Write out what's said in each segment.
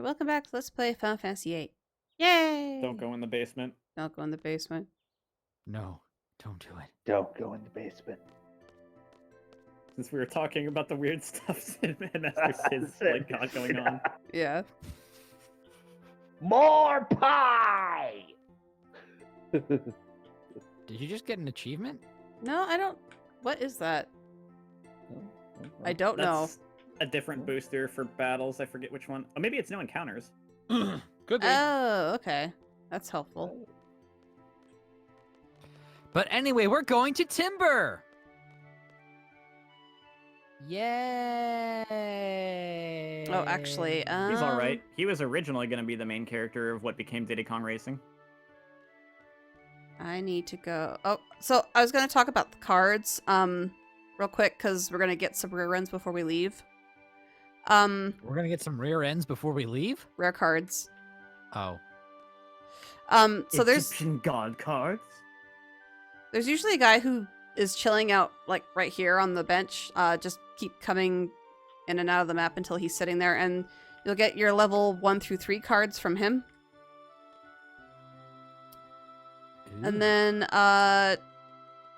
Alright, welcome back to Let's Play Final Fantasy VIII. Yay! Don't go in the basement. Don't go in the basement. No, don't do it. Don't go in the basement. Since we were talking about the weird stuff Master Sid's like got going on. Yeah. More pie! Did you just get an achievement? No, I don't... What is that? I don't know. That's a different booster for battles. I forget which one. Oh, maybe it's no encounters. Could be. Oh, okay. That's helpful. But anyway, we're going to Timber! Yay! Oh, actually, He's alright. He was originally going to be the main character of what became Diddy Kong Racing. I need to go... Oh, so I was going to talk about the cards, real quick, because we're going to get some rare runs before we leave. We're gonna get some rear ends before we leave? Rare cards. Oh. So Egyptian god cards? there's usually a guy who is chilling out, like, right here on the bench. Just keep coming in and out of the map until he's sitting there, and you'll get your level 1 through 3 cards from him. And then,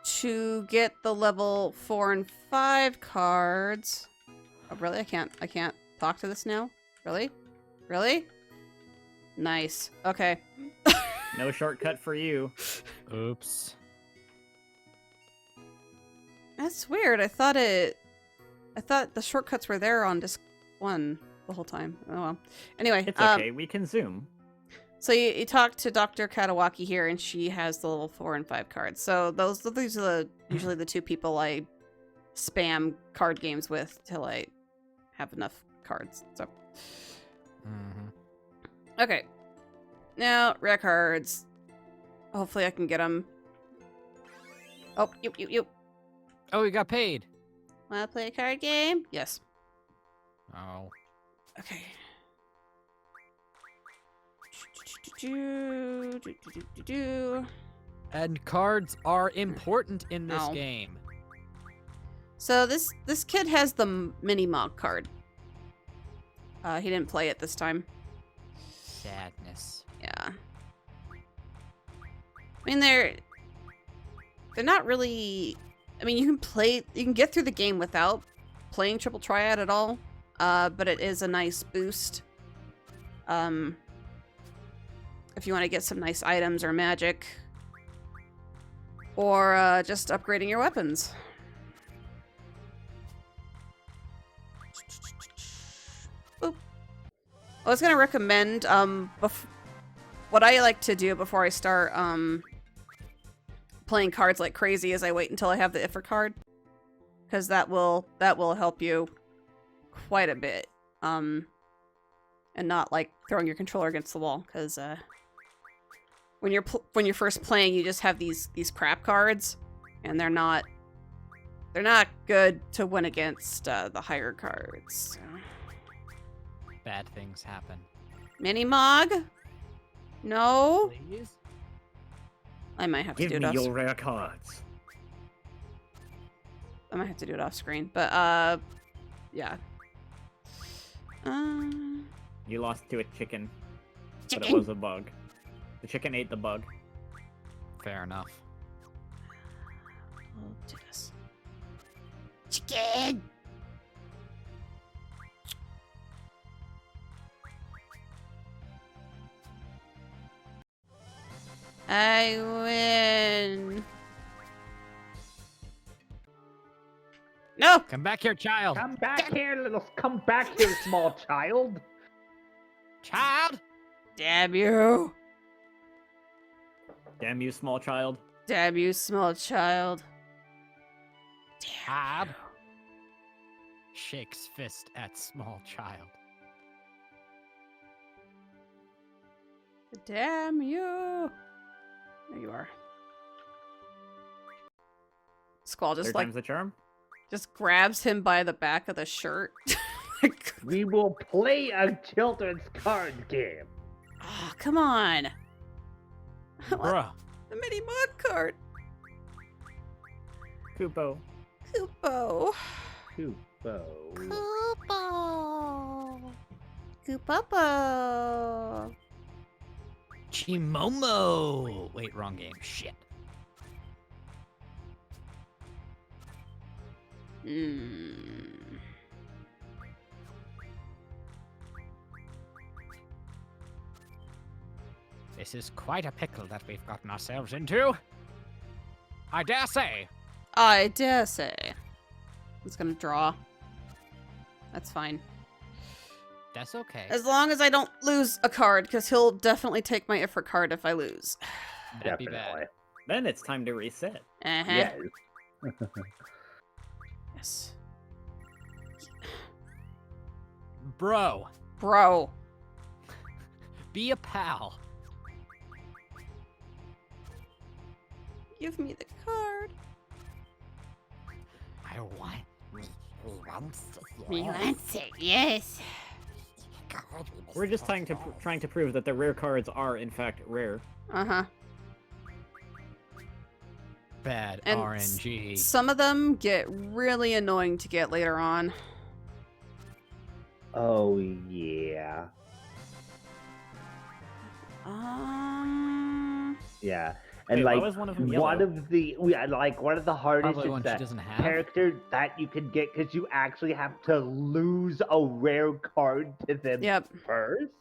to get the level 4 and 5 cards... Oh, really? I can't talk to this now? Really? Really? Nice. Okay. No shortcut for you. Oops. That's weird. I thought the shortcuts were there on disc 1 the whole time. Oh well. Anyway, It's okay, we can zoom. So you talk to Dr. Katawaki here, and she has the level 4 and 5 cards. So these are usually the two people I spam card games with till I have enough cards. So okay, now rare cards. Hopefully I can get them. Oh, you. Oh, you got paid. Wanna play a card game? Yes. Oh. Okay. And cards are important in this No. game. So this kid has the mini Mog card. He didn't play it this time. Sadness. Yeah. I mean, they're not really... I mean, you can get through the game without playing Triple Triad at all, but it is a nice boost. If you want to get some nice items or magic, or just upgrading your weapons. Boop. I was gonna recommend what I like to do before I start playing cards like crazy is I wait until I have the Ifrit card, because that will help you quite a bit, and not like throwing your controller against the wall, because when you're first playing, you just have these crap cards, and they're not good to win against the higher cards. So. Bad things happen. Mini Mog? No? Please? I might have to do Give it me off your rare cards. I might have to do it off screen, but yeah. You lost to a chicken, but it Chicken. was a bug. The chicken ate the bug. Fair enough. We'll do this. Chicken. I win. No. Come back here, child. Come back here, small child. Child! Damn you. Damn you, small child. Damn you, small child. Child. Shakes fist at small child. Damn you. There you are. Squall just Third like time's the charm. just grabs him by the back of the shirt. We will play a children's card game. Oh, come on. I want Bruh. the mini Mog card. Kupo. Kupo. Kupo. Kupo. Kupopo. Chimomo. Wait, wrong game. Shit. This is quite a pickle that we've gotten ourselves into. I dare say. I dare say. It's gonna draw. That's fine. That's okay. As long as I don't lose a card, because he'll definitely take my Ifrit card if I lose. That'd be Definitely. bad. Then it's time to reset. Uh-huh. Yes. Yes. Bro, Bro. be a pal. Give me the card. I want. We want it, yes. We're just trying to prove that the rare cards are in fact rare. Uh-huh. Bad And RNG. Some of them get really annoying to get later on. Oh yeah. Yeah. And Wait, why like was one of them one yellow? of the one of the hardest Probably is one she that doesn't have. character that you can get because you actually have to lose a rare card to them Yep. first.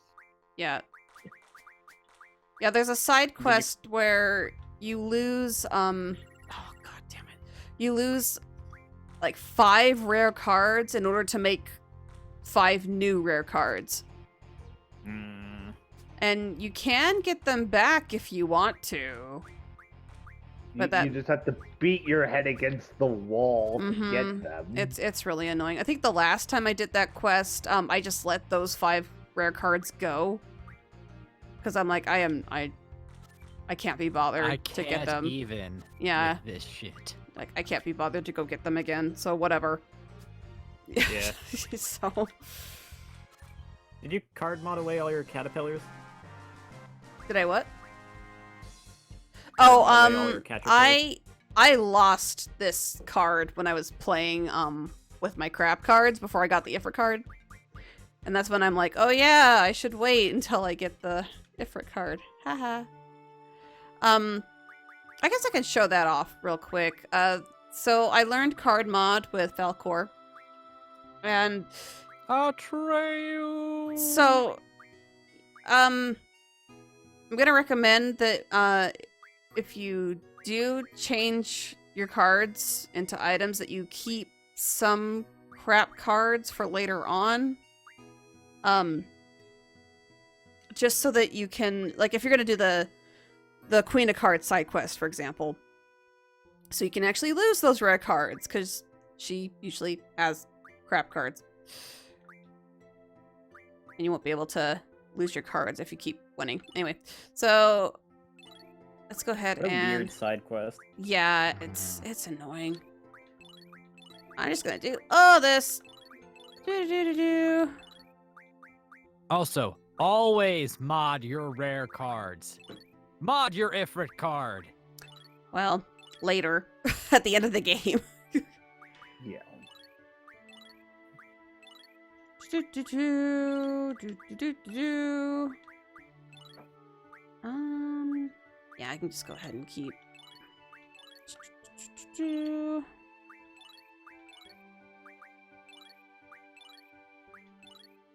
Yeah. Yeah, there's a side quest where you lose, oh god damn it. You lose like 5 rare cards in order to make 5 new rare cards. And you can get them back if you want to. But You just have to beat your head against the wall to get them. It's really annoying. I think the last time I did that quest, I just let those 5 rare cards go. Because I'm like, I can't be bothered I to get can't them. even. Yeah. With this shit. Like, I can't be bothered to go get them again, so whatever. Yeah. So, Did you card mod away all your caterpillars? did I what? Card mod away all your caterpillars? I lost this card when I was playing with my crap cards before I got the Ifrit card. And that's when I'm like, oh yeah, I should wait until I get the Ifrit card. Haha. I guess I can show that off real quick. So I learned card mod with Falcor. And Atreyu. so I'm gonna recommend that if you do change your cards into items, that you keep some crap cards for later on. Just so that you can, like, if you're gonna do the Queen of Cards side quest, for example, so you can actually lose those rare cards, because she usually has crap cards. And you won't be able to lose your cards if you keep winning. Anyway, so let's go ahead What a and... weird side quest. Yeah, it's annoying. I'm just gonna do all this. Do. Also, always mod your rare cards. Mod your Ifrit card. Well, later, at the end of the game. Yeah. Yeah, I can just go ahead and keep.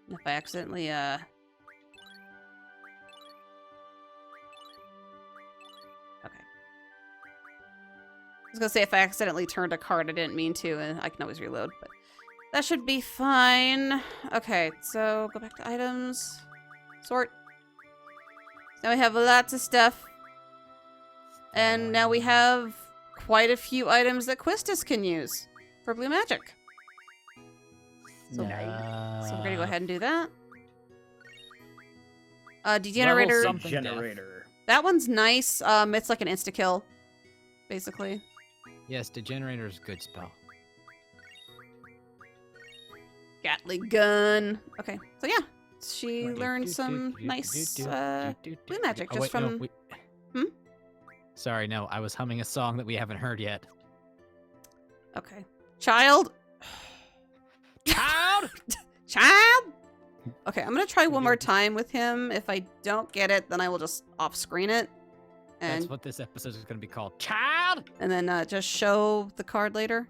If I accidentally, okay. I was gonna say if I accidentally turned a card, I didn't mean to, and I can always reload, but that should be fine. Okay, so go back to items. Sort. Now we have lots of stuff. And now we have quite a few items that Quistis can use for blue magic. So, so we're gonna go ahead and do that. Degenerator. Generator. That one's nice. It's like an insta-kill, basically. Yes, Degenerator is a good spell. Gatling gun. Okay, so yeah. She learned some nice blue magic just from... Sorry, no, I was humming a song that we haven't heard yet. Okay. Child? Child! Child? Okay, I'm gonna try one more time with him. If I don't get it, then I will just off-screen it. And, That's what this episode is going to be called. Child! and then just show the card later.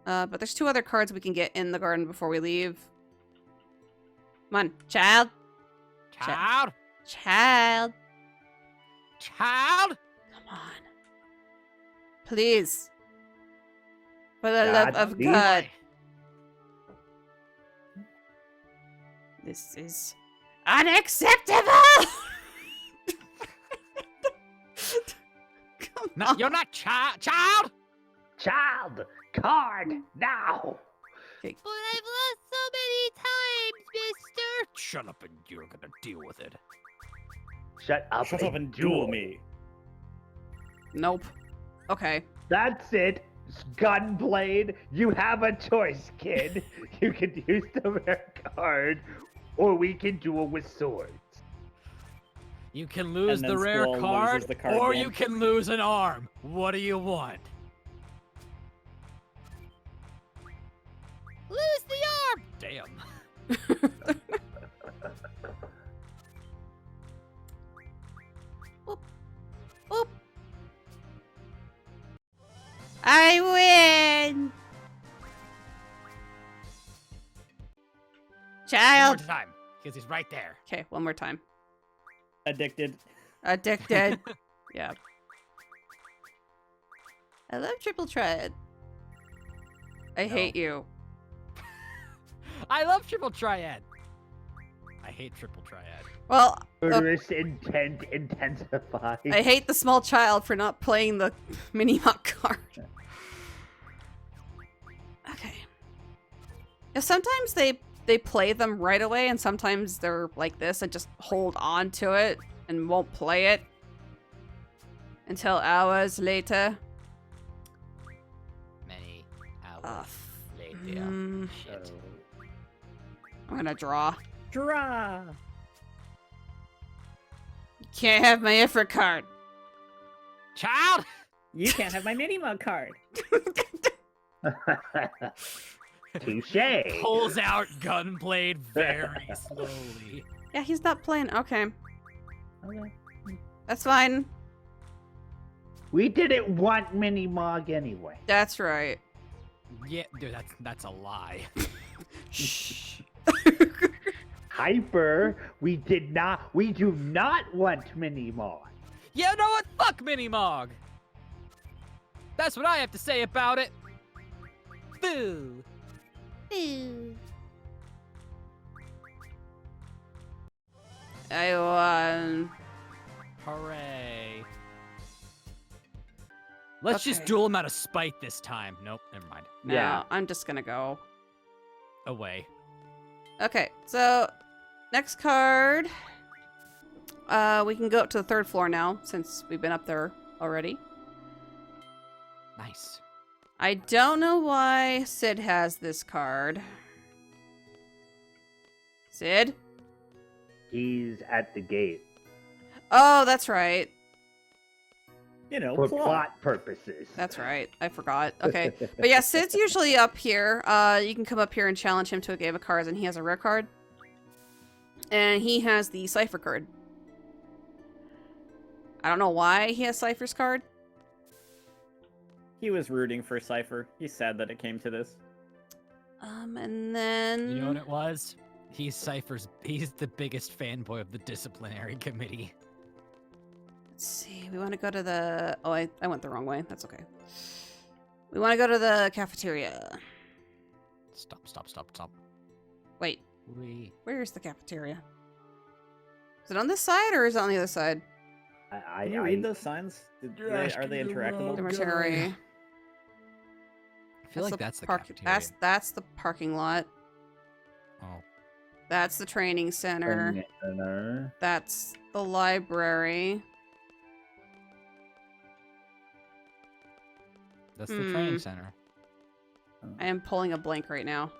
But there's 2 other cards we can get in the garden before we leave. Come on, child. Child! Child. Child! Come on. Please. For the God, love of please. God. This is unacceptable! Come No, on. you're not child! Child, card now. But I've lost so many times, mister! Shut up and you're gonna deal with it. Shut up and duel me. Nope. Okay. That's it. Gunblade, you have a choice, kid. You can use the rare card, or we can duel with swords. You can lose And then the rare Squall card, loses the card or game. you can lose an arm. What do you want? Lose the arm! Damn. Oop. I win! One Child. more time, because he's right there. Okay, one more time. Addicted. Addicted. Yeah. I love triple triad. I hate you. I love triple triad. I hate triple triad. Well, Murderous intent intensifies. I hate the small child for not playing the mini-mock card. Okay. Yeah, sometimes they play them right away, and sometimes they're like this and just hold on to it and won't play it until hours later. Many Ugh. hours later. Shit. I'm gonna draw. Draw. You can't have my Ifrit card. Child! You can't have my mini mug card. Touche. Pulls out Gunblade very slowly. Yeah, he's not playing. Okay, Okay. that's fine. We didn't want Mini Mog anyway. That's right. Yeah, dude, that's a lie. Shh. Hyper, we do not want Mini Mog. You know what? Fuck Minimog! That's what I have to say about it. Boo! I won. Hooray. Let's just Okay. duel him out of spite this time. Nope, never mind. No, Yeah. I'm just gonna go. Away. Okay, so next card. We can go up to the 3rd floor now since we've been up there already. Nice. I don't know why Sid has this card. Sid? He's at the gate Oh, that's right. You know, for plot. plot purposes. That's right. I forgot. Okay. But yeah, Sid's usually up here. You can come up here and challenge him to a game of cards, and he has a rare card. And he has the Cypher card. I don't know why he has Cypher's card. He was rooting for Cypher. He's sad that it came to this. And then... You know what it was? He's the biggest fanboy of the disciplinary committee. Let's see. We want to go to the... Oh, I went the wrong way. That's okay. We want to go to the cafeteria. Stop. Wait. We... Where's the cafeteria? Is it on this side or is it on the other side? Can you read those signs? Are they interactable? Cemetery. I feel like that's the park- cafeteria. That's the parking lot. Oh. That's the training center. That's the library. That's the training center. I am pulling a blank right now.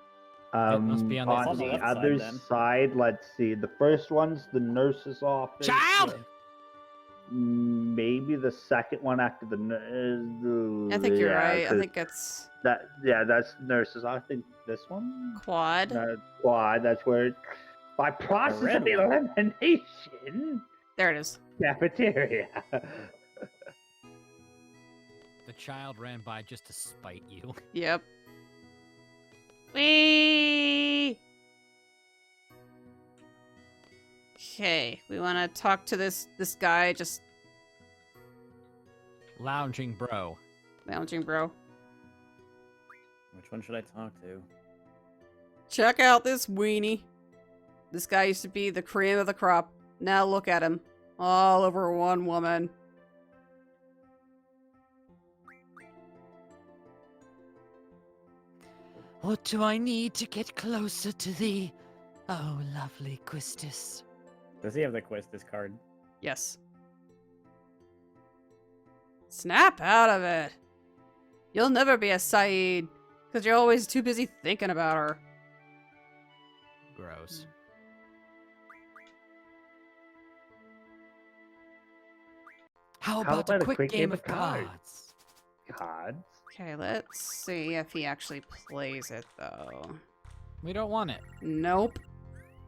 It must be on the On other the side, other then. side, let's see. The first one's the nurse's office. Child! Maybe the second one after the nurse. I think you're right. I think it's that's nurses. I think this one. quad. Quad. That's where. By process red of one. elimination, There it is. cafeteria. The child ran by just to spite you. Yep. Whee! Okay, we want to talk to this guy just Lounging bro. lounging, bro. Which one should I talk to? Check out this weenie. This guy used to be the cream of the crop. Now look at him. All over one woman. What do I need to get closer to thee? Oh, lovely Quistis. Does he have the Quistis card? Yes. Snap out of it. You'll never be a Saeed, because you're always too busy thinking about her. Gross. How about a quick game of cards? Cards? Okay, let's see if he actually plays it, though. We don't want it. Nope.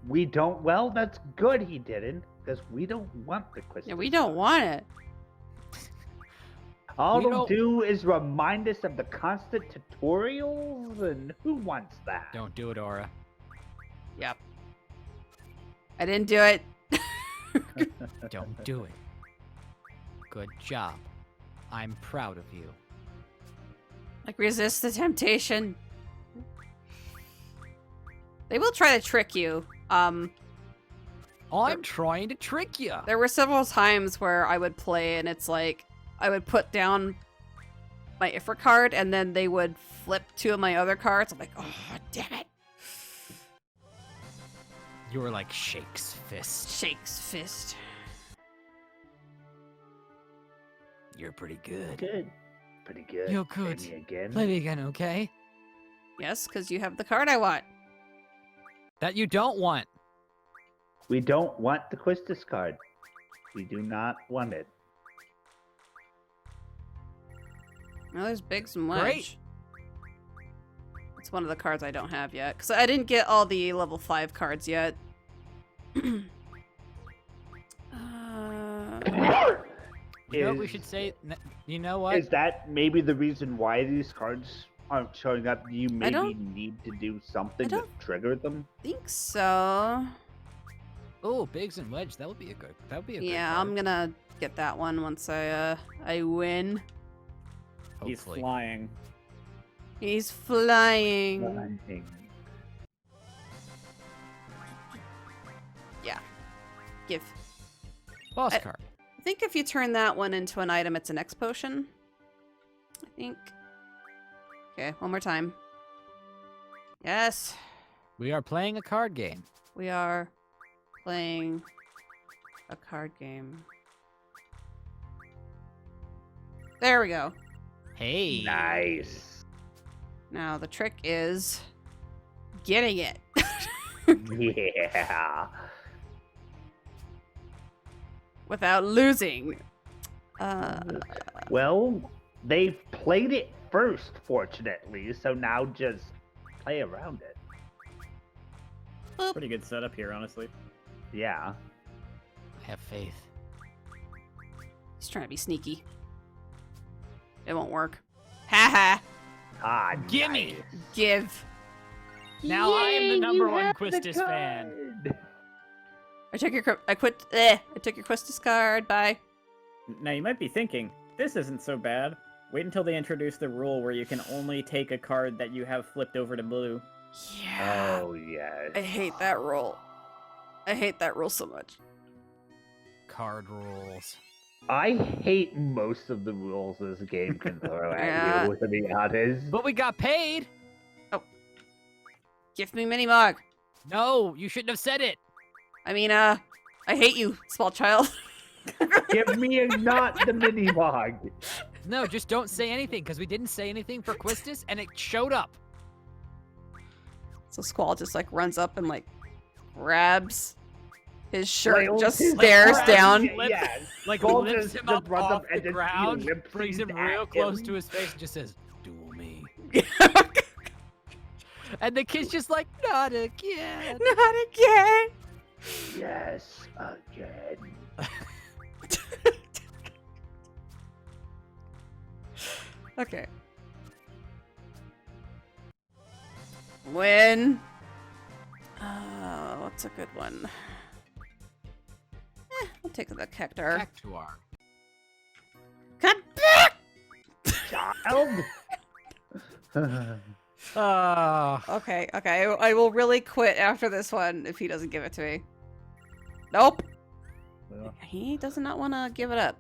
We don't. Well, that's good he didn't, because we don't want the quiz. Yeah, we don't want it. All we they'll don't- do is remind us of the constant tutorials, and who wants that? Don't do it, Aura. Yep. I didn't do it. Don't do it. Good job. I'm proud of you. Like, resist the temptation. They will try to trick you. I'm trying to trick you. There were several times where I would play and it's like, I would put down my Ifrit card and then they would flip two of my other cards. I'm like, oh, damn it. You were like Shake's fist. Shakes fist. You're pretty good. Good. Pretty good. You're good. Play me again. Play me again, okay? Yes, because you have the card I want. That you don't want. We don't want the Quistis card. We do not want it. No, there's Biggs and Wedge. Great. It's one of the cards I don't have yet. Because I didn't get all the level 5 cards yet. You know what we should say? You know what? Is that maybe the reason why these cards aren't showing up? You maybe don't- need to do something to don't- trigger them? think so. Oh, Biggs and Wedge. That would be a good. That would be a good. Yeah, I'm gonna get that one once I win. He's Hopefully. flying. He's flying. Blinding. Give. Boss I- card. I think if you turn that one into an item, it's an X potion. I think. Okay, one more time. Yes, We are playing a card game. we are playing a card game. There we go. Hey. Nice. Now the trick is getting it. Yeah. Without losing. Well, they've played it first, fortunately, so now just play around it. Pretty good setup here, honestly. Yeah. I have faith. He's trying to be sneaky. It won't work. Haha. Ah, Gimme! nice. Give. Now I am the Yay, number you one have the Quistis fan. card. I took your. I quit. I took your Quistis card. Bye. Now you might be thinking, this isn't so bad. Wait until they introduce the rule where you can only take a card that you have flipped over to blue. Yeah. Oh, yes. I hate that rule. I hate that rule so much. Card rules. I hate most of the rules this game can throw Yeah. at you, to be honest. But we got paid. Give me mini mog. No, you shouldn't have said it. I mean, I hate you, small child. Give me not the mini log. No, just don't say anything because we didn't say anything for Quistis and it showed up. So Squall just like runs up and like grabs his shirt, and Like, just his stares arm, down. Yes. Like Skull lifts just him up runs off and the just ground, whips brings him at real close him. to his face, and just says, "Duel me." And the kid's just like, not again. Not again. Yes, again. Okay. When? What's a good one? I'll take the Cactar. Cactuar. Come back! Child. Okay, I will really quit after this one if he doesn't give it to me. Nope. Well, He does not want to give it up.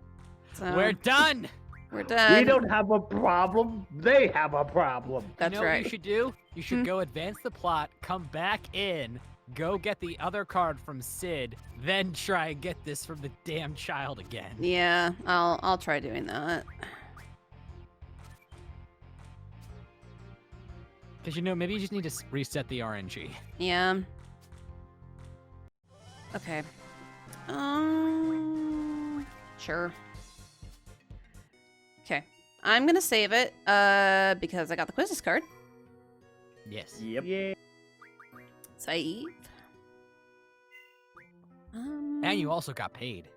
So We're done. we're done. we don't have a problem. They have a problem. That's you know right. what you should do? You should Hmm. go advance the plot, come back in, go get the other card from Sid, then try and get this from the damn child again. Yeah, I'll try doing that. Because, you know, maybe you just need to reset the RNG. Yeah. Okay. Sure. Okay. I'm gonna save it, because I got the quizzes card. Yes. Yep. Yeah. Save. And you also got paid.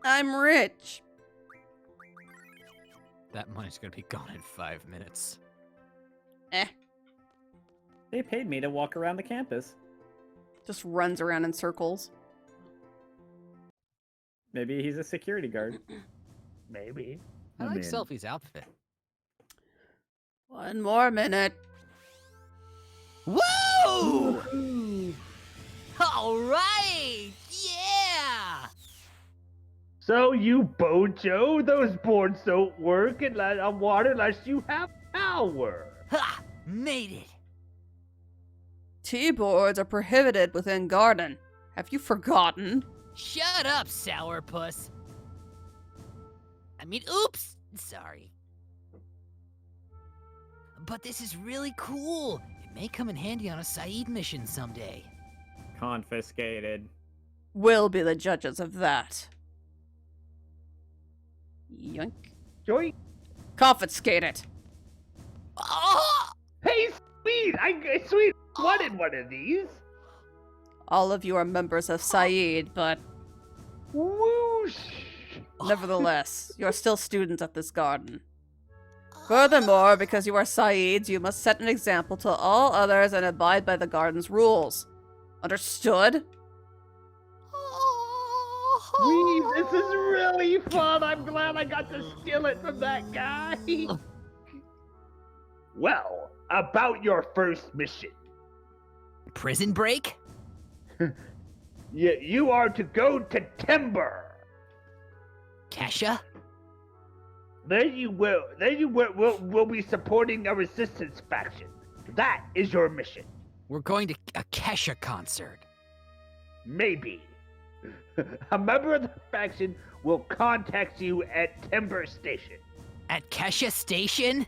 I'm rich. That money's gonna be gone in 5 minutes. They paid me to walk around the campus. Just runs around in circles. Maybe he's a security guard. Maybe. I I'm like in. Selfie's outfit. 1 more minute. Woo! All right! Yeah! So you Bojo, those boards don't work on water unless you have power. Ha! Made it! T-boards are prohibited within garden. Have you forgotten? Shut up, sourpuss! I mean, oops! Sorry. But this is really cool. It may come in handy on a Saeed mission someday. Confiscated. We'll be the judges of that. Yoink. Joy. Confiscate it. Oh! Hey, sweet! Sweet wanted one of these. All of you are members of Saeed, but Whoosh! nevertheless, you're still students at this garden. Furthermore, because you are Saeeds, you must set an example to all others and abide by the garden's rules. Understood? Sweet, this is really fun. I'm glad I got to steal it from that guy. Well, about your first mission. Prison break? You are to go to Timber. Kesha? There you will be supporting a resistance faction. That is your mission. We're going to a Kesha concert. Maybe. A member of the faction will contact you at Timber Station. At Kesha Station?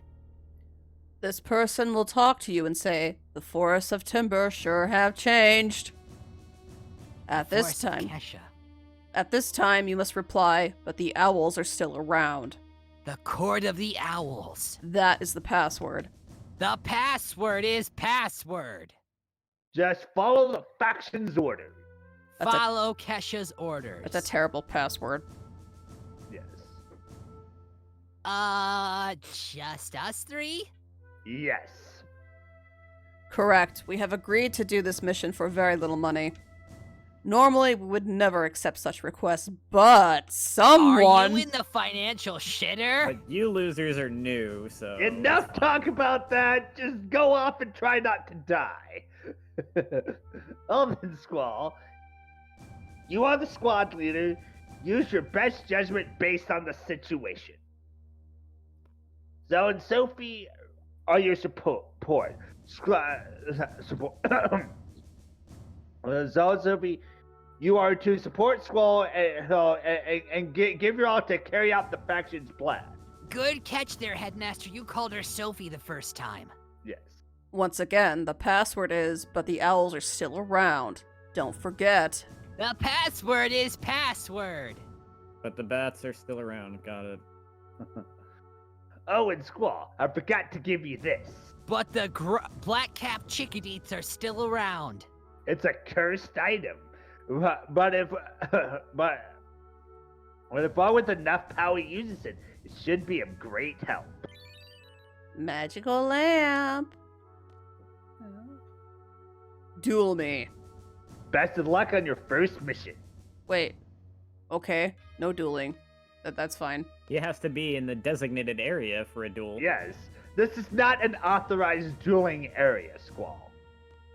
This person will talk to you and say, the forests of timber sure have changed. At this Forest of time, Kesha. at this time you must reply, but the owls are still around. The Court of the Owls. That is the password. The password is password. Just follow the faction's orders. That's a- Follow Kesha's orders. It's a terrible password. Yes. Just us three? Yes. Correct. We have agreed to do this mission for very little money. Normally, we would never accept such requests, but someone... Are you in the financial shitter? But you losers are new, so... Enough talk about that. Just go off and try not to die. Elven Squall, you are the squad leader. Use your best judgment based on the situation. Zoe and Sophie are your support. Support. Zoe and Sophie, you are to support Squall and give your all to carry out the faction's plan. Good catch there, Headmaster. You called her Sophie the first time. Yes. Once again, the password is, but the owls are still around. Don't forget. The password is password. But the bats are still around. Got it. Oh, and Squall, I forgot to give you this. But the black-capped chickadees are still around. It's a cursed item. But if one with enough power uses it, it should be of great help. Magical lamp. Duel me. Best of luck on your first mission. Wait. Okay. No dueling. That's fine. He has to be in the designated area for a duel. Yes, this is not an authorized dueling area, Squall.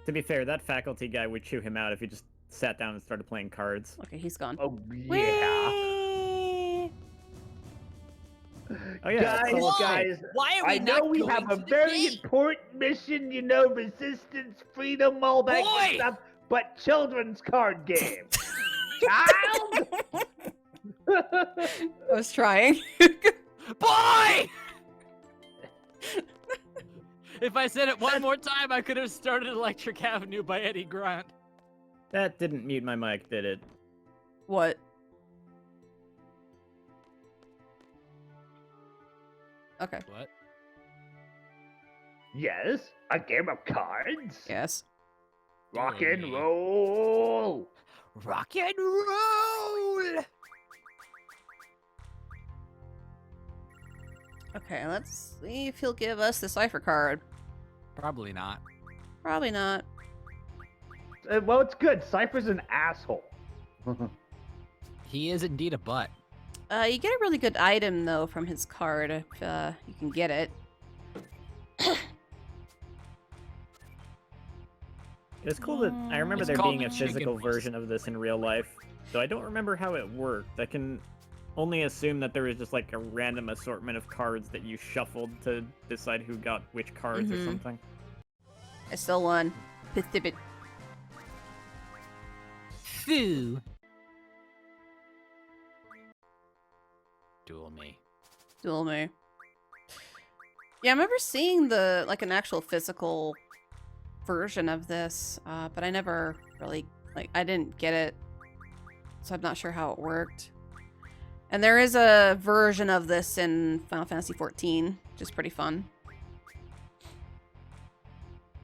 To be fair, that faculty guy would chew him out if he just sat down and started playing cards. Okay, he's gone. Oh yeah. Whee! Oh yeah. Guys, Why are we I know not we going have to a the very gate? important mission, you know, resistance, freedom, all that Boy! good stuff, but children's card game. Child! I was trying. Boy! If I said it one more time, I could have started Electric Avenue by Eddie Grant. That didn't mute my mic, did it? What? Okay. What? Yes, a game of cards. Yes. Rock and roll. Rock and roll! Okay, let's see if he'll give us the cipher card. Probably not. Probably not. Well, it's good. Cypher's an asshole. He is indeed a butt. You get a really good item though from his card if you can get it. It's cool that I remember It's there called being a the chicken physical wings. version of this in real life, though I don't remember how it worked. I can only assume that there was just like a random assortment of cards that you shuffled to decide who got which cards or Mhm. something. I still won. Pithibit. Foo. Duel me. Duel me. Yeah, I remember seeing the like an actual physical version of this, but I never really I didn't get it, so I'm not sure how it worked. And there is a version of this in Final Fantasy XIV, which is pretty fun.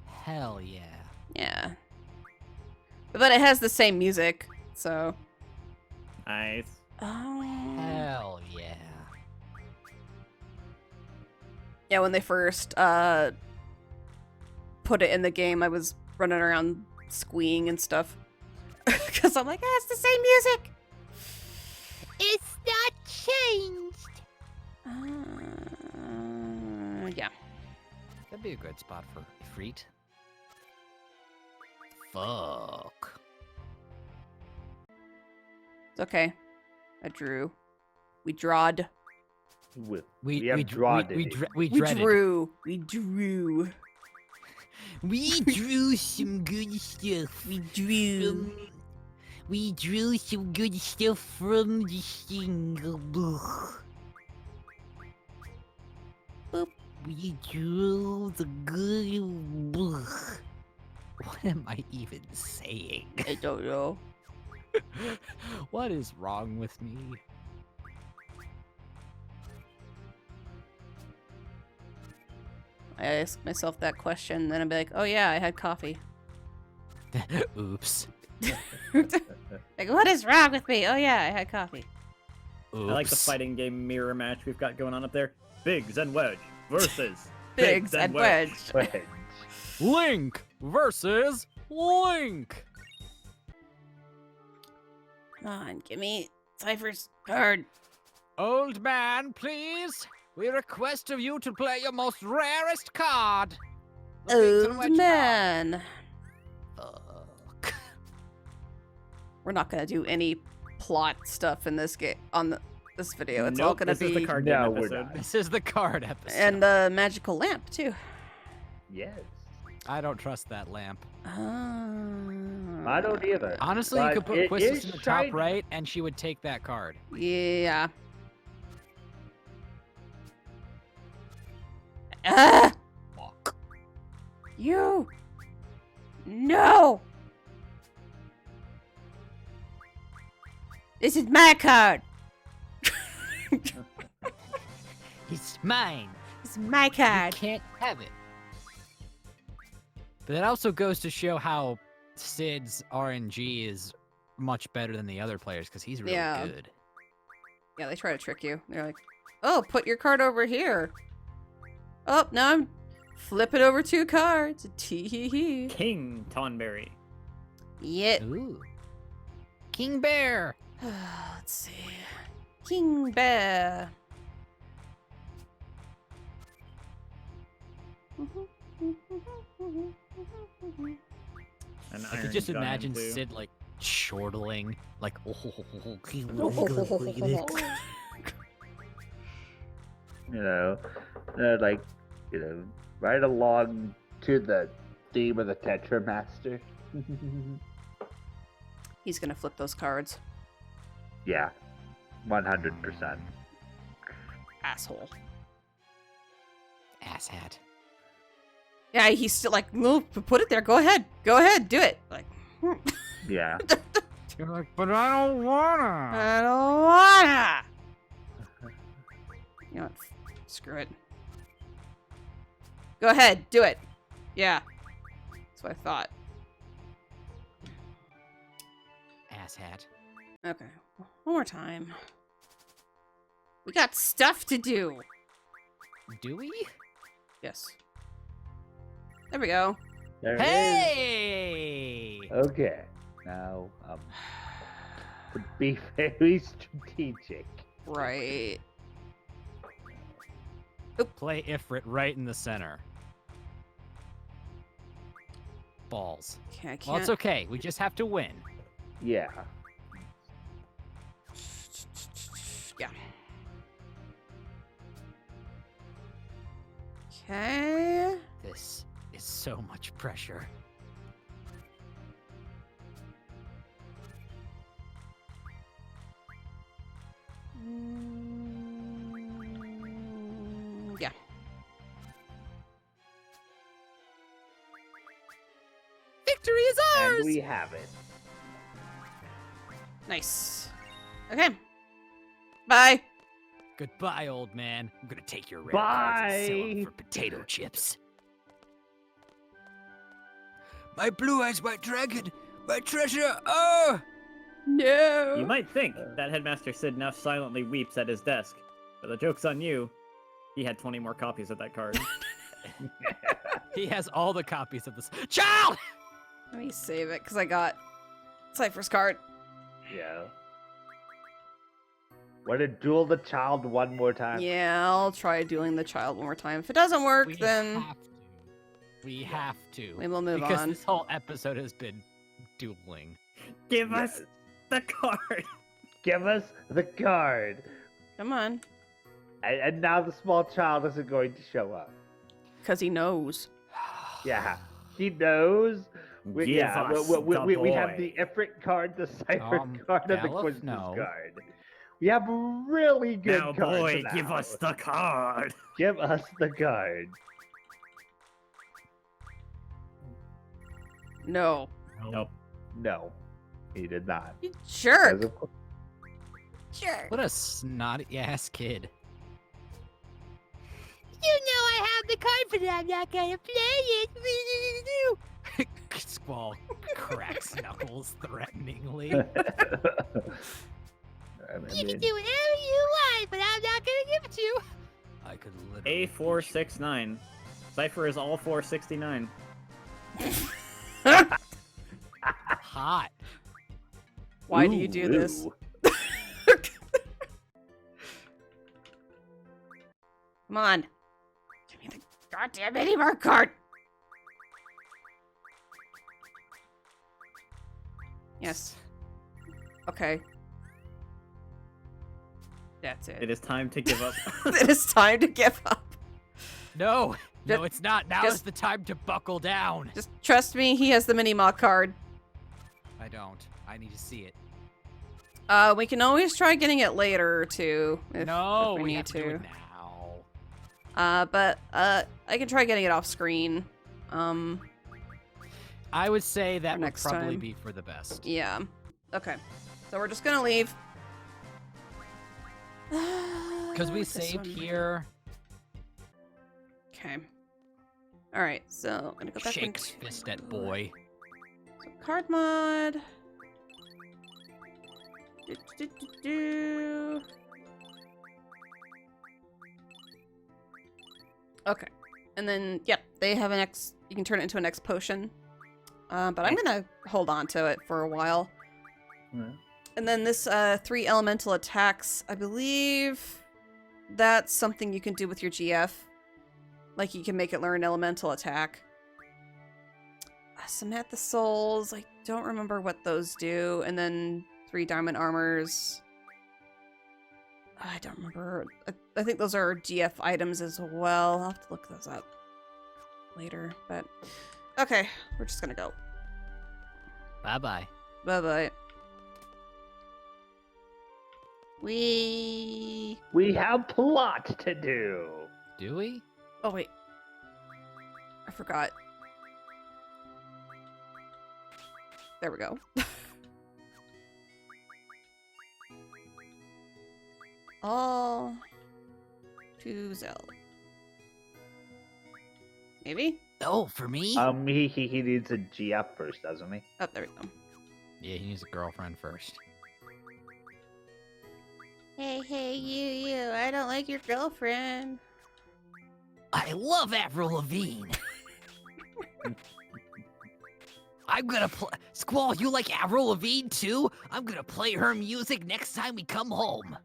Hell yeah. Yeah, but it has the same music, so. Nice. Oh. Hell yeah. Yeah, when they first put it in the game, I was running around squeeing and stuff. Because I'm like, it's the same music! It's not changed. Yeah. That'd be a good spot for Ifrit. Fuck. It's okay. I drew. We drawed. We have drawed it. We We dreaded. drew. We drew. We drew some good stuff. We drew. We drew some good stuff from the single book. Boop. We drew the good book. What am I even saying? I don't know. What is wrong with me? I ask myself that question, then I'd be like, oh yeah, I had coffee. Oops. Like, what is wrong with me? Oh yeah, I had coffee. Oops. I like the fighting game mirror match we've got going on up there. Biggs and Wedge versus Biggs and Wedge. Wedge. Link versus Link. Come on, give me Cypher's card. Old man, please. We request of you to play your most rarest card. Looking to Old which man. card? Fuck. We're not gonna do any plot stuff in this game this video. It's all Nope, gonna this is the be card No, game we're episode. not. This is the card episode. and the magical lamp too. Yes. I don't trust that lamp. I don't either. Honestly, you But could put it Quistis is in the shiny. top right, and she would take that card. Yeah. Ah! Fuck. You! No! This is my card! It's mine. It's my You card! can't have it. But that also goes to show how Sid's RNG is much better than the other players because he's really Yeah. good. Yeah, they try to trick you. They're like, oh, put your card over here. Oh, now I'm flipping over 2 cards. Tee-hee-hee. King Tonberry. Yeah. Ooh. King Bear. Let's see. King Bear. An I could Iron just Giant, imagine too. Sid like chortling, like You know, like, you know, right along to the theme of the Tetramaster. He's gonna flip those cards. Yeah, 100%. Asshole. asshat. Yeah, he's still like, move, put it there. Go ahead. Go ahead. Do it. Like, Yeah. You're like, but I don't wanna. I don't wanna. You know what? Screw it. Go ahead. Do it. Yeah. That's what I thought. Asshat. Okay. One more time. We got stuff to do. Do we? Yes. There we go. There it Hey! is. Okay. Now, to be very strategic. Right. Play Ifrit right in the center. Balls. Okay, I can't. Well, it's okay. We just have to win. Yeah. Yeah. Okay. This is so much pressure. Yeah. Victory is ours! And we have it. Nice. Okay. Bye. Goodbye, old man. I'm gonna take your rare cards and sell them Bye. for potato chips. My blue eyes, my dragon, my treasure. Oh! No. You might think that Headmaster Sid now silently weeps at his desk, but the joke's on you. He had 20 more copies of that card. He has all the copies of this. Child! Let me save it because I got Cypher's card. Yeah. Want to duel the child one more time? Yeah, I'll try dueling the child one more time. If it doesn't work, We then have to. We have to. we will move because on. this whole episode has been dueling. Give Yes. us the card! Give us the card. Come on. And now the small child isn't going to show up. Because he knows. Yeah. He knows. Give Yeah, us we have boy. the Ifrit card, the Cypher card, and the Galuf? Quintus No. card. We have really good Now, cards boy, now. give us the card! Give us the card. No. Nope. No, he did not. You jerk. As of course- Jerk. What a snotty ass kid. You know I have the card, but I'm not gonna play it. Squall cracks knuckles threateningly. I You mean, can do whatever you want, but I'm not gonna give it to you. I could literally. A469. Cypher is all 469. Hot. Why do you do this? ooh. Come on. Give me the goddamn mini mark card. Yes. Okay. That's It it. is time to give up. It is time to give up. No, no, Just- it's not. Now just- is the time to buckle down. Just trust me, he has the mini mock card. I don't. I need to see it. We can always try getting it later too, if we we need have to do it now. But I can try getting it off screen. I would say that For would next probably time. be for the best. Yeah. Okay. So we're just gonna leave. Because we With this saved one. here. Okay. All right, so I'm gonna go back Shakes into fist at boy. so card mod. Do. Okay, and then yep, they have an X. You can turn it into an X potion. But I'm gonna hold on to it for a while. Yeah. And then this 3 elemental attacks, I believe that's something you can do with your GF. Like you can make it learn elemental attack. Samantha Souls, I don't remember what those do. And then 3 diamond armors. I don't remember. I think those are GF items as well. I'll have to look those up later. But okay, we're just gonna go. Bye-bye. Bye-bye. We have plot to do. Do we? Oh wait. I forgot. There we go. All to Zell. Maybe? Oh, for me? He needs a GF first, doesn't he? Oh, there we go. Yeah, he needs a girlfriend first. Hey, you. I don't like your girlfriend. I love Avril Lavigne. I'm gonna play. Squall, you like Avril Lavigne too? I'm gonna play her music next time we come home.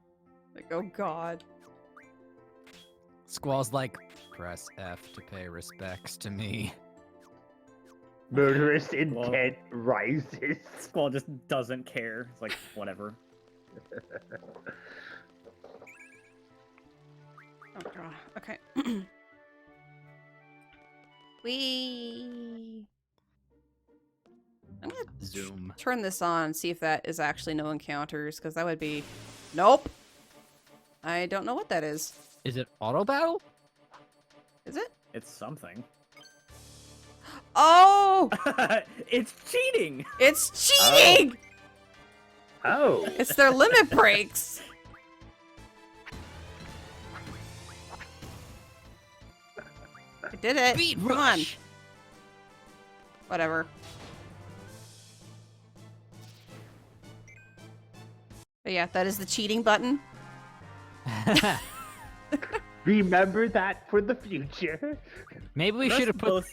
Like, oh god. Squall's like, press F to pay respects to me. Murderous intent rises. Squall just doesn't care. It's like, whatever. Oh god. Okay. I'm gonna Zoom. turn this on, see if that is actually no encounters, because that would be... Nope! I don't know what that is. Is it auto battle? Is it? It's something. Oh! It's cheating! It's cheating! Oh. It's their limit breaks! I did it! Beat Come on! rush. Whatever. But yeah, that is the cheating button. Remember that for the future. Maybe we Press should have put. both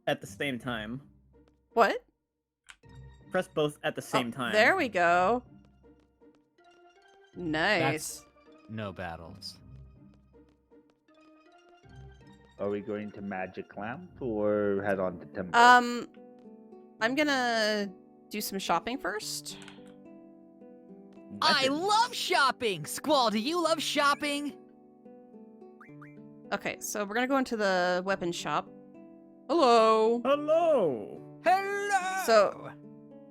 at the same time. What? Press both at the same time. There we go. Nice. That's no battles. Are we going to Magic Lamp or head on to Temple? I'm gonna do some shopping first. I love shopping! Squall, do you love shopping? Okay, so we're gonna go into the weapon shop. Hello. Hello! Hello!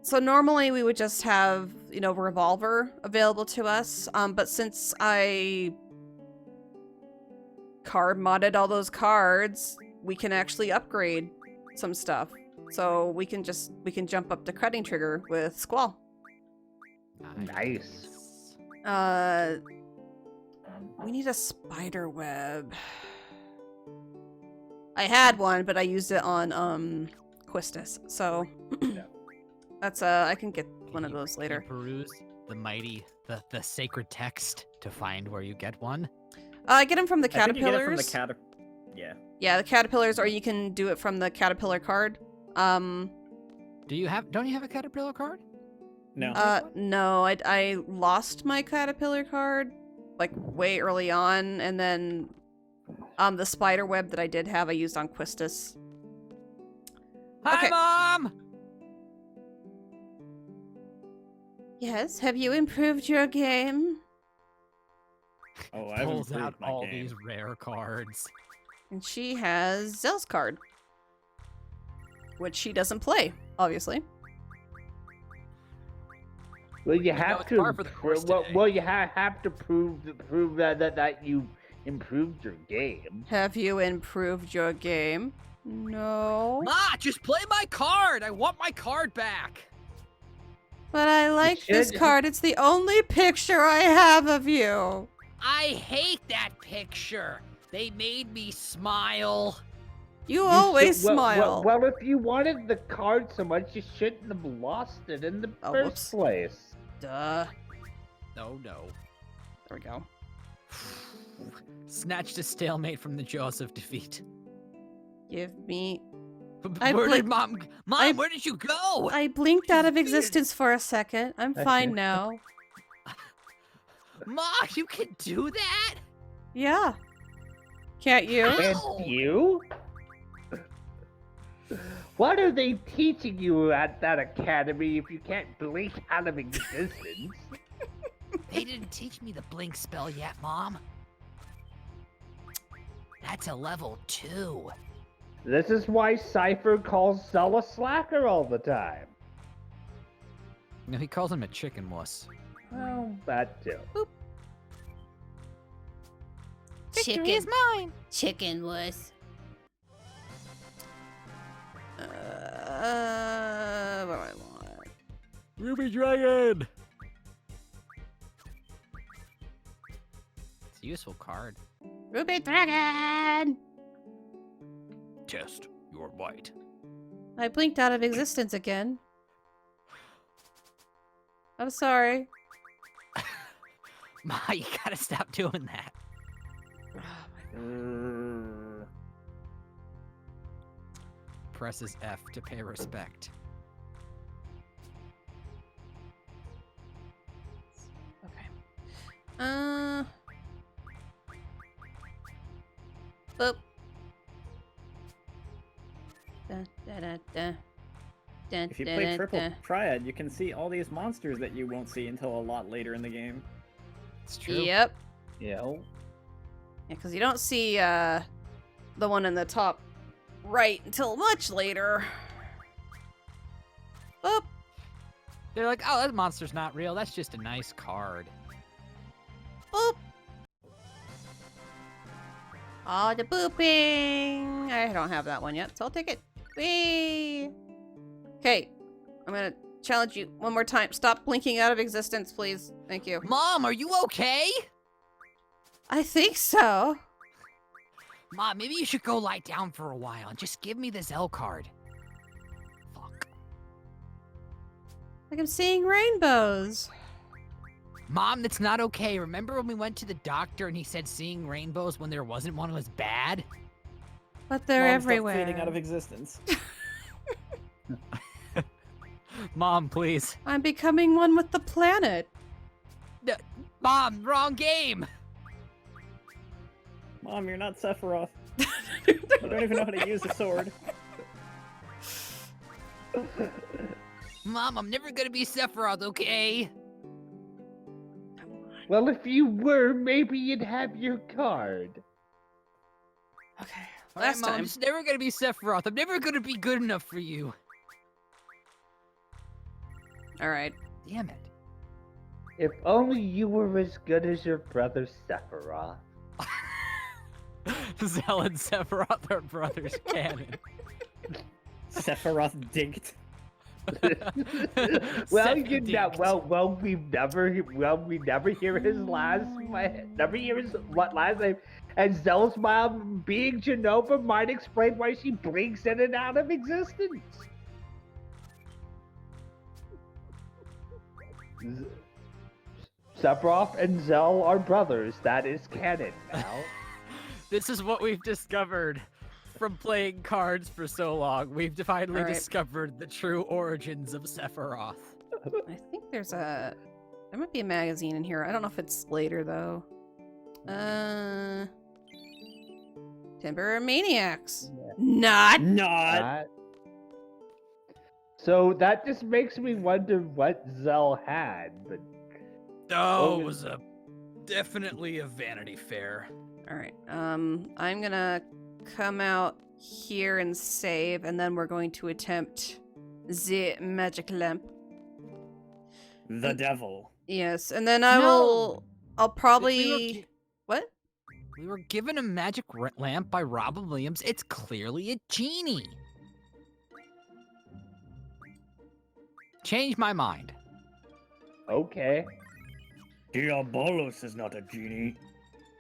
So normally we would just have, you know, revolver available to us. But since I card modded all those cards, we can actually upgrade some stuff. So we can jump up to cutting trigger with Squall. Nice. We need a spider web. I had one, but I used it on Quistis. So that's I can get one of those later. Peruse the mighty, the sacred text to find where you get one. I get them from the I think you get it caterpillars. from the Yeah. Yeah, the caterpillars, or you can do it from the caterpillar card. Don't you have a caterpillar card? No. No, I lost my caterpillar card like way early on, and then the spider web that I did have, I used on Quistis. Hi, Okay. Mom! Yes, have you improved your game? Oh, I've Pulls improved out my all game. these rare cards. And she has Zell's card, which she doesn't play, obviously. Well, you know have it's to. par for the course today. Well, you have to prove that you improved your game. Have you improved your game? No. Ma, just play my card! I want my card back! But I like this should. card. It's the only picture I have of you. I hate that picture! They made me smile. You always smile. Well, if you wanted the card so much, you shouldn't have lost it in the Oh, first whoops. place. Duh. No, no. There we go. Snatched a stalemate from the jaws of defeat. Give me. Where did Mom? Mom, where did you go? I blinked out of existence for a second. I'm fine now. Mom, you can do that? Yeah. Can't you? And you? What are they teaching you at that academy if you can't blink out of existence? They didn't teach me the blink spell yet, Mom. That's a level 2. This is why Cypher calls Zell a slacker all the time. No, he calls him a chicken wuss. Well, that too. Victory is mine. Chicken wuss. What do I want? Ruby Dragon! It's a useful card. Ruby Dragon! Test your might. I blinked out of existence again. I'm sorry. Ma, you gotta stop doing that. Presses F to pay respect. Okay. Boop. If you play Triple Triad, you can see all these monsters that you won't see until a lot later in the game. It's true. Yep. Yeah. Yeah, because you don't see the one in the top right until much later. Boop. They're like, oh, that monster's not real. That's just a nice card. Boop. All the booping. I don't have that one yet, so I'll take it. Whee! Okay, I'm gonna challenge you one more time. Stop blinking out of existence, please. Thank you. Mom, are you okay? I think so. Mom, maybe you should go lie down for a while and just give me the Zell card. Fuck. Like I'm seeing rainbows. Mom, that's not okay. Remember when we went to the doctor and he said seeing rainbows when there wasn't one was bad? But they're Mom, everywhere. Stop fading out of existence. Mom, please. I'm becoming one with the planet. Mom, wrong game. Mom, you're not Sephiroth. You don't even know how to use a sword. Mom, I'm never gonna be Sephiroth, okay? Well, if you were, maybe you'd have your card. Okay. All right, Last Mom, I'm time. just never gonna be Sephiroth. I'm never gonna be good enough for you. All right. Damn it. If only you were as good as your brother Sephiroth. Zell and Sephiroth are brothers canon. Sephiroth dinked. Well, Sephi you know, dinked. we never hear his last name. And Zell's mom, being Genova, might explain why she blinks in and out of existence. Sephiroth and Zell are brothers. That is canon now. This is what we've discovered from playing cards for so long. We've finally All right. discovered the true origins of Sephiroth. I think there might be a magazine in here. I don't know if it's later though. Timber Maniacs. Not. Not. So that just makes me wonder what Zell had, but Oh, it was definitely a Vanity Fair. All right. I'm gonna come out here and save, and then we're going to attempt the magic lamp. The devil. Yes, and then No. I'll probably. What? We were given a magic lamp by Robin Williams. It's clearly a genie. Change my mind. okay. Diabolos is not a genie.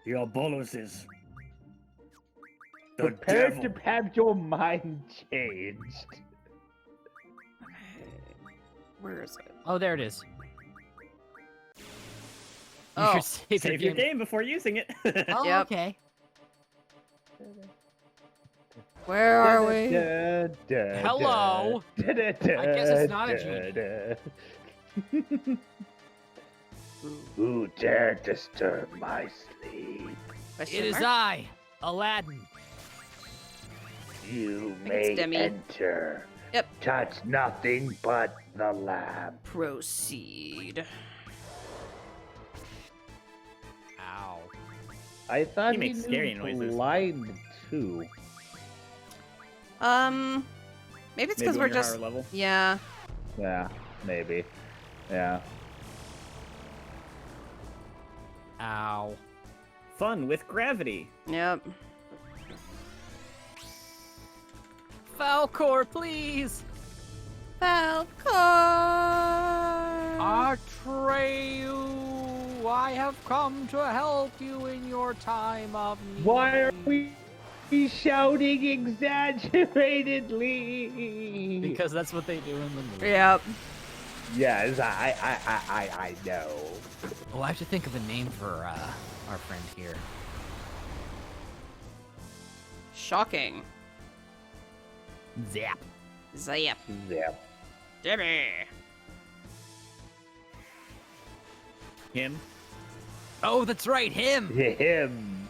Diabolos is Prepare devil. to have your mind changed. Where is it? Oh, there it is. You Oh, should save, Save your game before using it. Oh, Yep. okay. Where are we? Hello? I guess it's not a genie. Who dare disturb my sleep? It is Mark? I, Aladdin. You think it's may Demi. enter. Yep. Touch nothing but the lamp. Proceed. Ow. I thought He makes knew scary noises. blind too. Maybe it's Maybe because when we're you're just. higher level. Yeah. Yeah, maybe. Yeah. Ow. Fun with gravity. Yep. Falcor, please! Falcon. Atreyu, I have come to help you in your time of need. Why are we shouting exaggeratedly? Because that's what they do in the movie. Yep. Yes, I know. Oh, I have to think of a name for our friend here. Shocking. Zap. Zap. Yeah. Jimmy. Him. Oh, that's right, him. Him.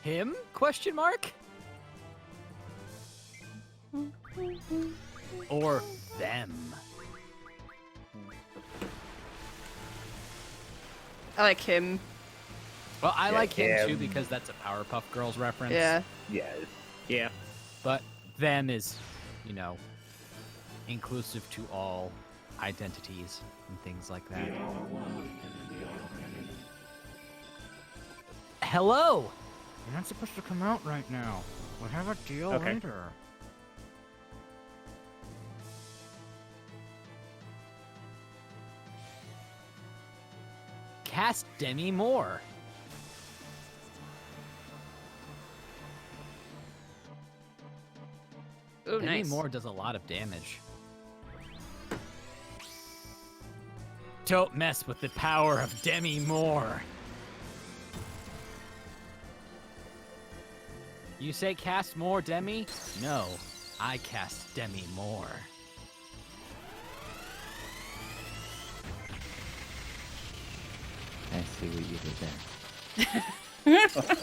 Him? Question mark? Or them? I like him. Well, I Yeah, like him too him. because that's a Powerpuff Girls reference. Yeah. Yes. Yeah. But them is, you know, inclusive to all identities and things like that. Hello! You're not supposed to come out right now. We'll have a deal Okay. later. Cast Demi Moore. Ooh, Demi nice. Moore does a lot of damage. Don't mess with the power of Demi Moore. You say cast more, Demi? No, I cast Demi Moore. I see what you did there.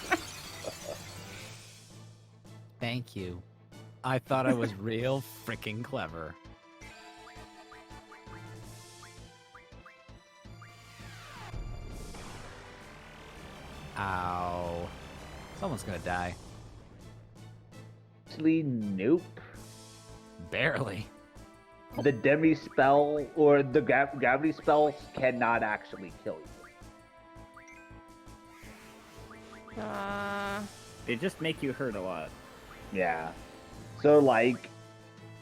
Thank you. I thought I was real freaking clever. Ow. Someone's gonna die. Actually, nope. Barely. The demi spell or the gravity spells cannot actually kill you. They just make you hurt a lot. Yeah. So like,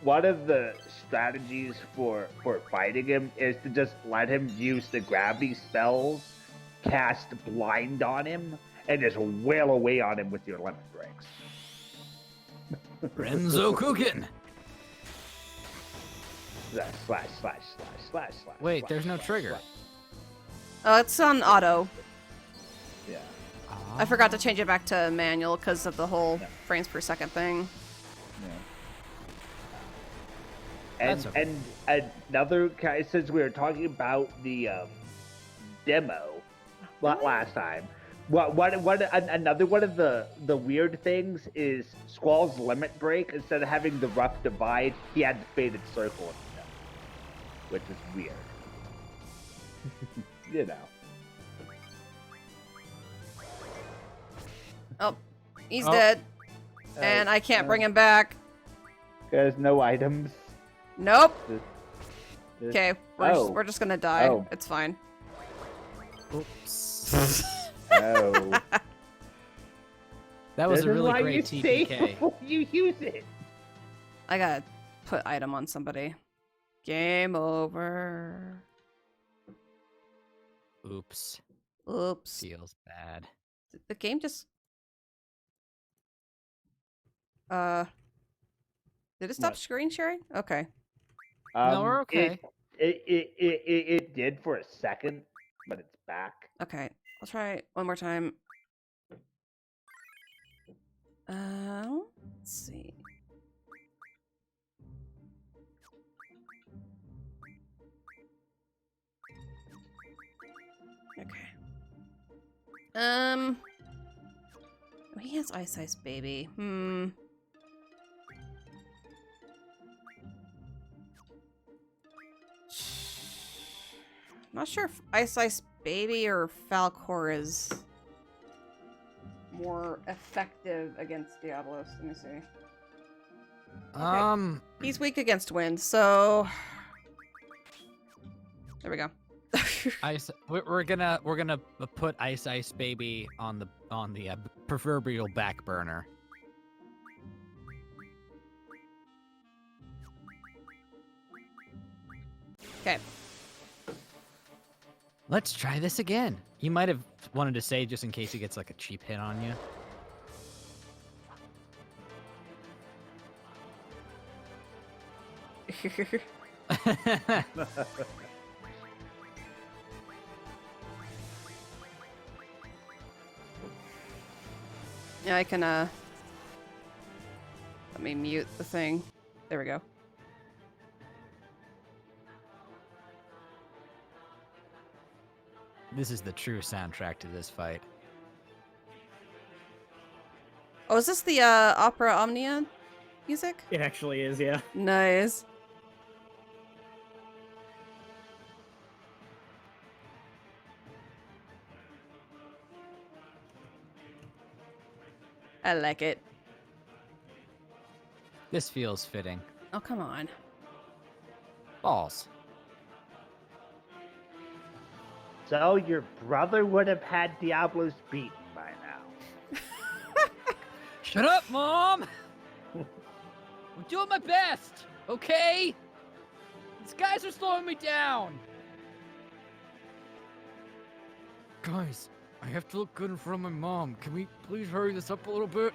one of the strategies for fighting him is to just let him use the gravity spells, cast blind on him, and just wail away on him with your lemon breaks. Renzo Kukin! Slash. Wait, slash, there's no slash, trigger. slash. Oh, it's on auto. Yeah. I forgot to change it back to manual because of the whole Yeah. frames per second thing. And That's okay. and another guy, since we were talking about the demo last time, another one of the weird things is Squall's limit break. Instead of having the rough divide, he had the faded circle instead, which is weird. You know. Oh, he's Oh. dead. And I can't bring him back. There's no items. Nope. Just- Okay, we're just gonna die. Oh. It's fine. Oops. Oh. That was This a is really why great you save TPK. before you use it. I gotta put item on somebody. Game over. Oops. Oops. Feels bad. Did the game just Did it stop What? screen sharing? Okay. No, we're okay. It did for a second, but it's back. Okay. I'll try it one more time. Let's see. Okay. Oh, he has Ice Ice Baby. Not sure if Ice Ice Baby or Falcor is more effective against Diablos. Let me see. He's weak against wind, so there we go. We're gonna put Ice Baby on the proverbial back burner. Okay. Let's try this again. You might have wanted to say just in case he gets like a cheap hit on you. Yeah, I can, let me mute the thing. There we go. This is the true soundtrack to this fight. Oh, is this the, Opera Omnia music? It actually is, yeah. Nice. I like it. This feels fitting. Oh, come on. Balls. So your brother would have had Diablos beaten by now. Shut up, Mom! I'm doing my best, okay? These guys are slowing me down. Guys, I have to look good in front of my mom. Can we please hurry this up a little bit?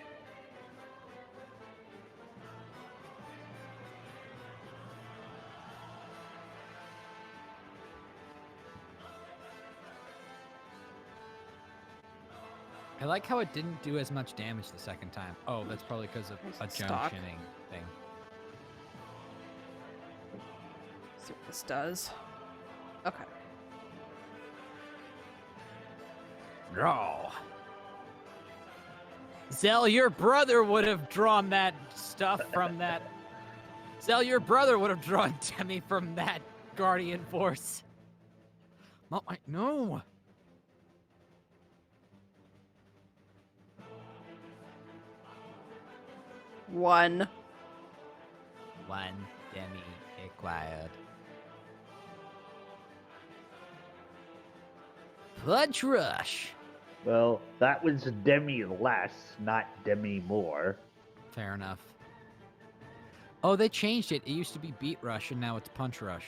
I like how it didn't do as much damage the second time. Oh, that's probably because of a Stock. junctioning thing. See what this does. Okay. Draw. Zell, your brother would have drawn that stuff from that. Zell, your brother would have drawn Demi from that Guardian Force. No. One. Demi acquired. Punch Rush. Well, that was Demi less, not Demi more. Fair enough. Oh, they changed it. It used to be Beat Rush, and now it's Punch Rush.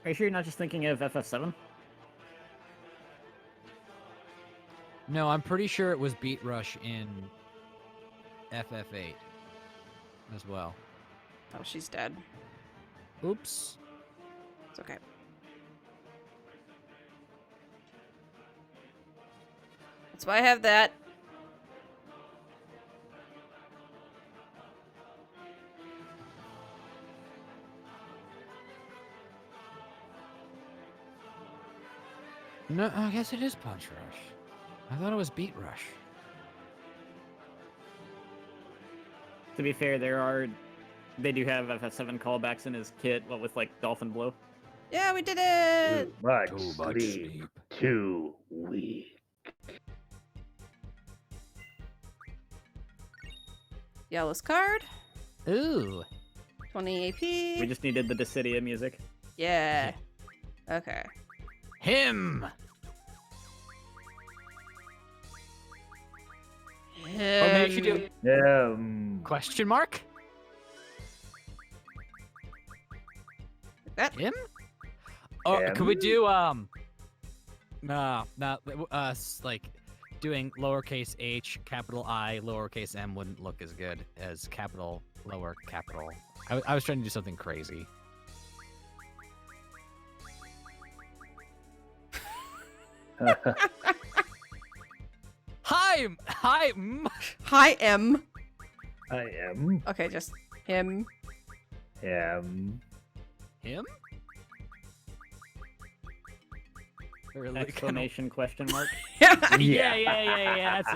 Are you sure you're not just thinking of FF7? No, I'm pretty sure it was Beat Rush in FF8 as well. Oh, she's dead. Oops. It's okay. That's why I have that. No, I guess it is Punch Rush. I thought it was Beat Rush. To be fair, they do have FF7 callbacks in his kit, what with like Dolphin Blow. Yeah, we did it! Too much sleep. Too weak. Yellow's card. Ooh. 20 AP. We just needed the Dissidia music. Yeah. Okay. Him! Or maybe you should do question mark? That Him? Or Him? could we do like doing lowercase h, capital I, lowercase m wouldn't look as good as capital, lower, capital. I was trying to do something crazy. Hi, Hi, M. I am. Okay, just him. Am. him? I really kinda- Exclamation question mark. yeah, that's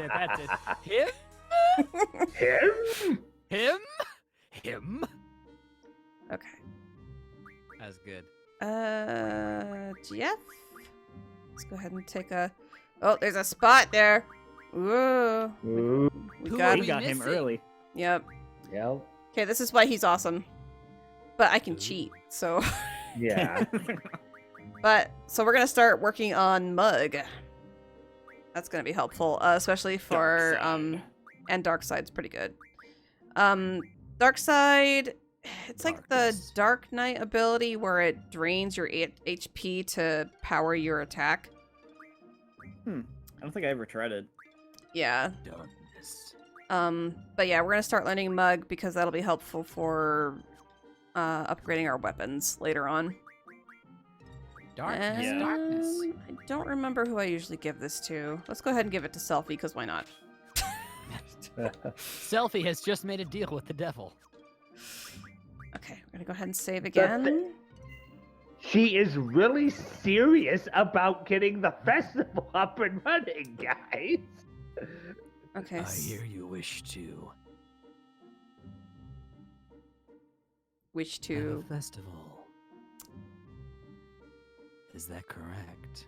it. Him? Him? Him? Okay. That's good. Jeff? Let's go ahead and take a... Oh, there's a spot there. Ooh. Ooh. We Who got are We we got him missing? early. Yep. Yeah. Okay, this is why he's awesome. But I can Ooh. cheat, so... Yeah. So we're gonna start working on Mug. That's gonna be helpful, especially for and Dark Side's pretty good. Dark Side, it's like the Darkness. Dark Knight ability where it drains your HP to power your attack. I don't think I ever tried it. Yeah. Darkness. But yeah, we're gonna start learning Mug because that'll be helpful for upgrading our weapons later on. Darkness. And Darkness. I don't remember who I usually give this to. Let's go ahead and give it to Selfie, because why not? Selfie has just made a deal with the devil. Okay, we're gonna go ahead and save That's again. She is really serious about getting the festival up and running, guys. Okay. I hear you wish to Wish have to. a festival. Is that correct?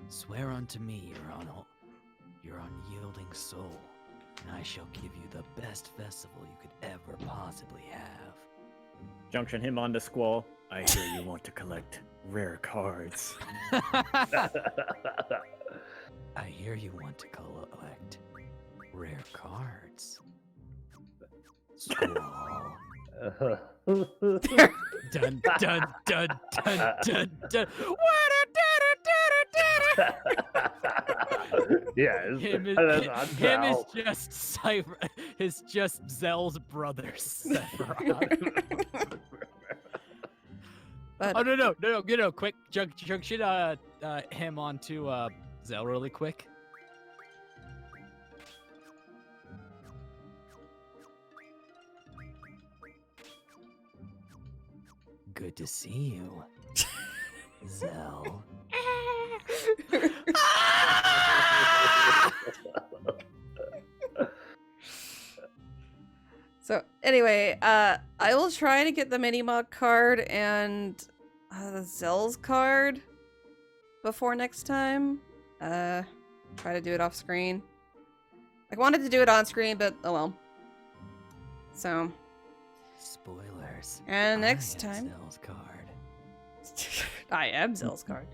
Swear unto me your unyielding soul, and I shall give you the best festival you could ever possibly have. Junction him onto Squall. I hear you want to collect rare cards. I hear you want to collect rare cards. Squall. Dun dun dun dun dun dun. Yes. Him is, that's on him is Zell. just Cyber. Is just Zell's brother, Sephiroth. But Oh no! Quick, Junction, him onto Zell really quick. Good to see you, Zell. So anyway, I will try to get the Minimog card and the Zell's card before next time. Try to do it off screen. I wanted to do it on screen, but oh well. So, Spoilers. and I next have time, Zell's card. I am Zell's card.